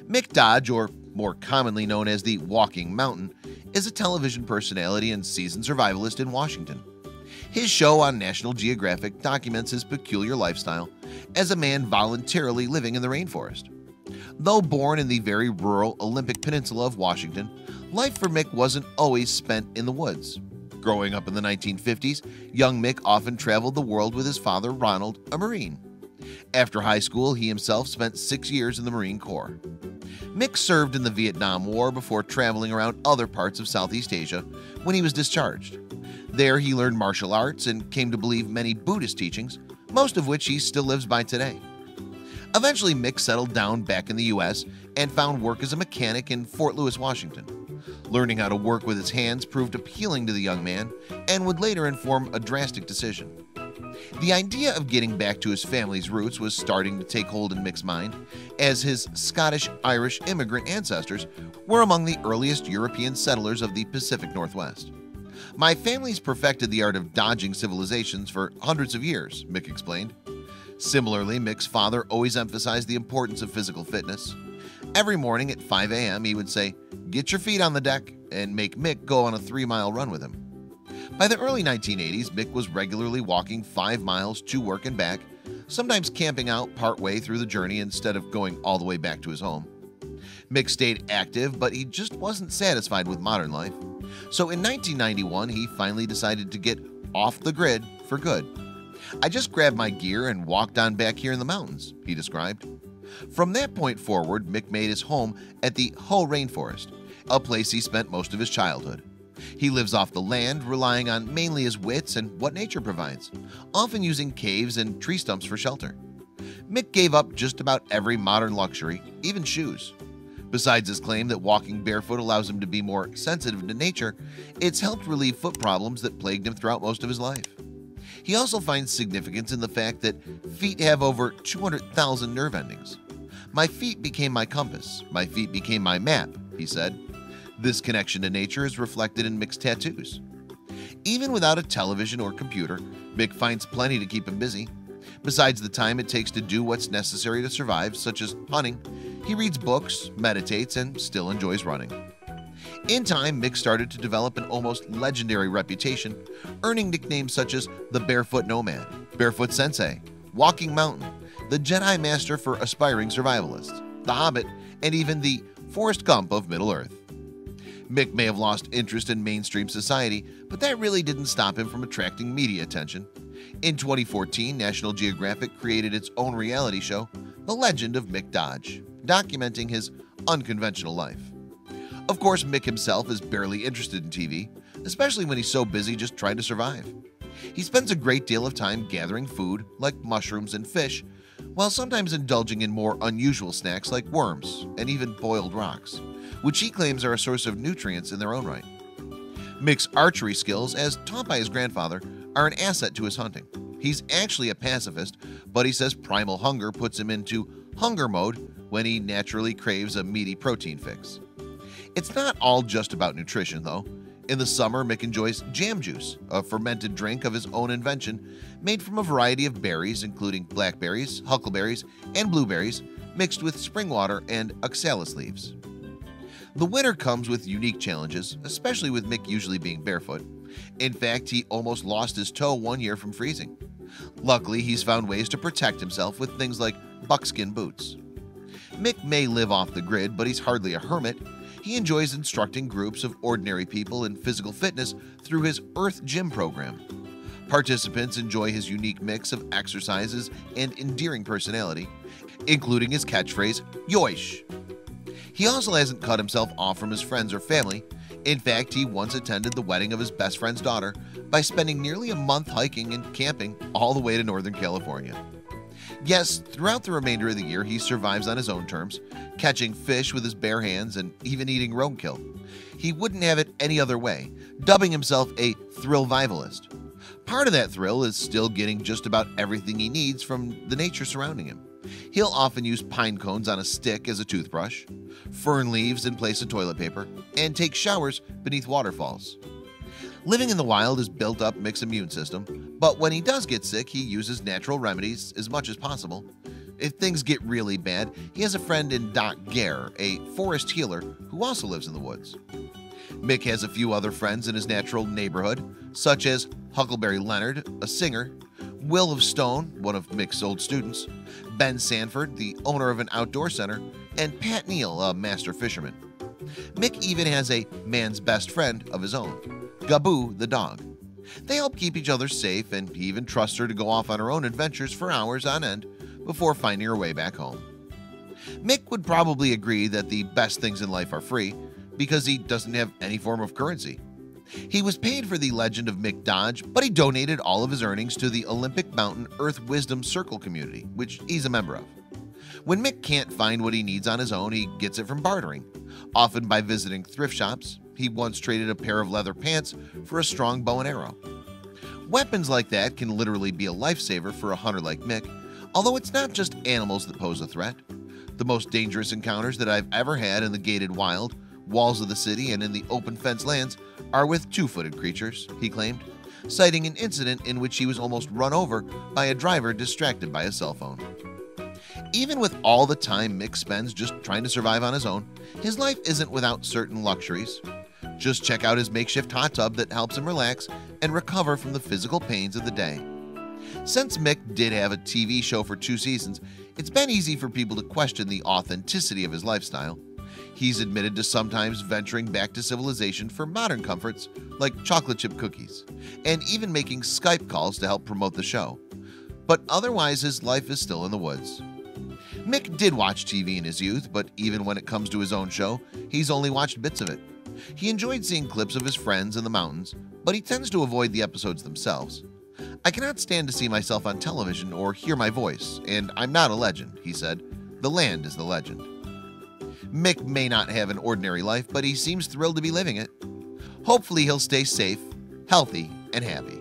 Mick Dodge, or more commonly known as the Walking Mountain, is a television personality and seasoned survivalist in Washington. His show on National Geographic documents his peculiar lifestyle as a man voluntarily living in the rainforest. Though born in the very rural Olympic Peninsula of Washington, life for Mick wasn't always spent in the woods. Growing up in the 1950s, young Mick often traveled the world with his father, Ronald, a Marine. After high school, he himself spent 6 years in the Marine Corps. Mick served in the Vietnam War before traveling around other parts of Southeast Asia when he was discharged. There he learned martial arts and came to believe many Buddhist teachings, most of which he still lives by today. Eventually, Mick settled down back in the US and found work as a mechanic in Fort Lewis, Washington. Learning how to work with his hands proved appealing to the young man and would later inform a drastic decision. The idea of getting back to his family's roots was starting to take hold in Mick's mind, as his Scottish-Irish immigrant ancestors were among the earliest European settlers of the Pacific Northwest. "My family's perfected the art of dodging civilizations for hundreds of years," Mick explained. Similarly, Mick's father always emphasized the importance of physical fitness. Every morning at 5 a.m. he would say, "Get your feet on the deck," and make Mick go on a 3-mile run with him. By the early 1980s, Mick was regularly walking 5 miles to work and back, sometimes camping out partway through the journey instead of going all the way back to his home. Mick stayed active, but he just wasn't satisfied with modern life. So in 1991, he finally decided to get off the grid for good. "I just grabbed my gear and walked on back here in the mountains," he described. From that point forward, Mick made his home at the Hoh Rainforest, a place he spent most of his childhood. He lives off the land, relying on mainly his wits and what nature provides, often using caves and tree stumps for shelter. Mick gave up just about every modern luxury, even shoes. Besides his claim that walking barefoot allows him to be more sensitive to nature, it's helped relieve foot problems that plagued him throughout most of his life. He also finds significance in the fact that feet have over 200,000 nerve endings. "My feet became my compass. My feet became my map," he said. This connection to nature is reflected in Mick's tattoos. Even without a television or computer, Mick finds plenty to keep him busy. Besides the time it takes to do what's necessary to survive, such as hunting, he reads books, meditates, and still enjoys running. In time, Mick started to develop an almost legendary reputation, earning nicknames such as the Barefoot Nomad, Barefoot Sensei, Walking Mountain, the Jedi Master for aspiring survivalists, the Hobbit, and even the Forrest Gump of Middle-earth. Mick may have lost interest in mainstream society, but that really didn't stop him from attracting media attention. In 2014, National Geographic created its own reality show, The Legend of Mick Dodge, documenting his unconventional life. Of course, Mick himself is barely interested in TV, especially when he's so busy just trying to survive. He spends a great deal of time gathering food, like mushrooms and fish, while sometimes indulging in more unusual snacks like worms and even boiled rocks, which he claims are a source of nutrients in their own right. Mick's archery skills, as taught by his grandfather, are an asset to his hunting. He's actually a pacifist, but he says primal hunger puts him into hunger mode when he naturally craves a meaty protein fix. It's not all just about nutrition, though. In the summer, Mick enjoys jam juice, a fermented drink of his own invention made from a variety of berries, including blackberries, huckleberries, and blueberries, mixed with spring water and oxalis leaves. The winter comes with unique challenges, especially with Mick usually being barefoot. In fact, he almost lost his toe one year from freezing. Luckily, he's found ways to protect himself with things like buckskin boots. Mick may live off the grid, but he's hardly a hermit. He enjoys instructing groups of ordinary people in physical fitness through his Earth Gym program. Participants enjoy his unique mix of exercises and endearing personality, including his catchphrase, "Yoish." He also hasn't cut himself off from his friends or family. In fact, he once attended the wedding of his best friend's daughter by spending nearly a month hiking and camping all the way to Northern California. Yes, throughout the remainder of the year, he survives on his own terms, catching fish with his bare hands and even eating roadkill. He wouldn't have it any other way, dubbing himself a thrill-vivalist. Part of that thrill is still getting just about everything he needs from the nature surrounding him. He'll often use pine cones on a stick as a toothbrush, fern leaves in place of toilet paper, and take showers beneath waterfalls. Living in the wild has built up Mick's immune system, but when he does get sick, he uses natural remedies as much as possible. If things get really bad, he has a friend in Doc Gare, a forest healer who also lives in the woods. Mick has a few other friends in his natural neighborhood, such as Huckleberry Leonard, a singer, Will of Stone, one of Mick's old students, Ben Sanford, the owner of an outdoor center, and Pat Neal, a master fisherman. Mick even has a man's best friend of his own, Gaboo the dog. They help keep each other safe, and he even trusts her to go off on her own adventures for hours on end before finding her way back home. Mick would probably agree that the best things in life are free because he doesn't have any form of currency. He was paid for the Legend of Mick Dodge, but he donated all of his earnings to the Olympic Mountain Earth Wisdom Circle community, which he's a member of. When Mick can't find what he needs on his own, he gets it from bartering, often by visiting thrift shops. He once traded a pair of leather pants for a strong bow and arrow. Weapons like that can literally be a lifesaver for a hunter like Mick, although it's not just animals that pose a threat. The most dangerous encounters that I've ever had in the gated wild, walls of the city, and in the open fence lands are with two-footed creatures, he claimed, citing an incident in which he was almost run over by a driver distracted by a cell phone. Even with all the time Mick spends just trying to survive on his own, his life isn't without certain luxuries. Just check out his makeshift hot tub that helps him relax and recover from the physical pains of the day. Since Mick did have a TV show for 2 seasons, it's been easy for people to question the authenticity of his lifestyle. He's admitted to sometimes venturing back to civilization for modern comforts like chocolate chip cookies, and even making Skype calls to help promote the show. But otherwise, his life is still in the woods. Mick did watch TV in his youth, but even when it comes to his own show, he's only watched bits of it. He enjoyed seeing clips of his friends in the mountains, but he tends to avoid the episodes themselves. I cannot stand to see myself on television or hear my voice, and I'm not a legend, he said. The land is the legend. Mick may not have an ordinary life, but he seems thrilled to be living it. Hopefully he'll stay safe, healthy, and happy.